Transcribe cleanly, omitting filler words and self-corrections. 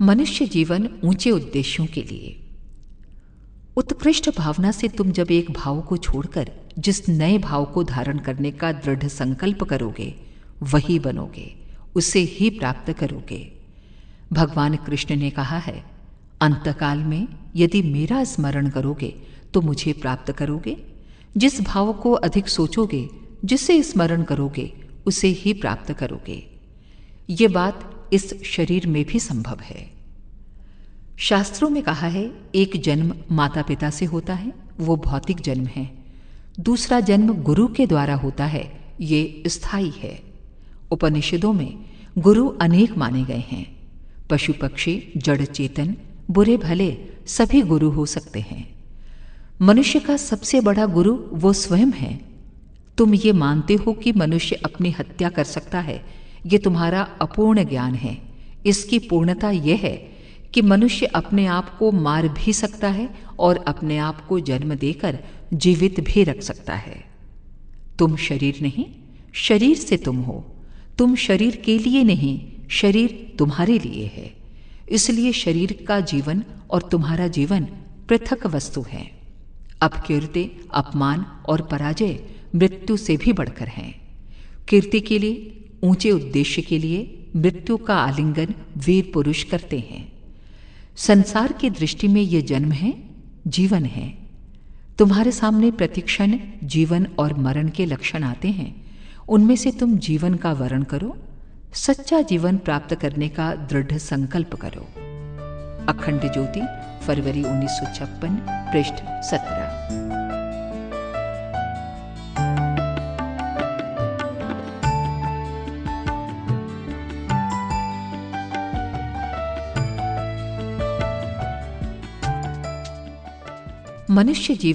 मनुष्य जीवन ऊंचे उद्देश्यों के लिए। उत्कृष्ट भावना से तुम जब एक भाव को छोड़कर जिस नए भाव को धारण करने का दृढ़ संकल्प करोगे, वही बनोगे, उसे ही प्राप्त करोगे। भगवान कृष्ण ने कहा है, अंतकाल में यदि मेरा स्मरण करोगे तो मुझे प्राप्त करोगे। जिस भाव को अधिक सोचोगे, जिसे स्मरण करोगे, उसे ही प्राप्त करोगे। ये बात इस शरीर में भी संभव है। शास्त्रों में कहा है, एक जन्म माता पिता से होता है, वो भौतिक जन्म है। दूसरा जन्म गुरु के द्वारा होता है, ये स्थायी है। उपनिषदों में गुरु अनेक माने गए हैं। पशु पक्षी, जड़ चेतन, बुरे भले सभी गुरु हो सकते हैं। मनुष्य का सबसे बड़ा गुरु वो स्वयं है। तुम ये मानते हो कि मनुष्य अपनी हत्या कर सकता है, ये तुम्हारा अपूर्ण ज्ञान है। इसकी पूर्णता यह है कि मनुष्य अपने आप को मार भी सकता है और अपने आप को जन्म देकर जीवित भी रख सकता है। तुम शरीर नहीं, शरीर से तुम हो। तुम शरीर के लिए नहीं, शरीर तुम्हारे लिए है। इसलिए शरीर का जीवन और तुम्हारा जीवन पृथक वस्तु है। अपकीर्ति, अपमान और पराजय मृत्यु से भी बढ़कर हैं। कीर्ति के लिए, ऊंचे उद्देश्य के लिए मृत्यु का आलिंगन वीर पुरुष करते हैं। संसार की दृष्टि में ये जन्म है, जीवन है। तुम्हारे सामने प्रतिक्षण जीवन और मरण के लक्षण आते हैं। उनमें से तुम जीवन का वर्ण करो, सच्चा जीवन प्राप्त करने का दृढ़ संकल्प करो। अखंड ज्योति, फरवरी 1956, पृष्ठ 17। मनुष्य जीवन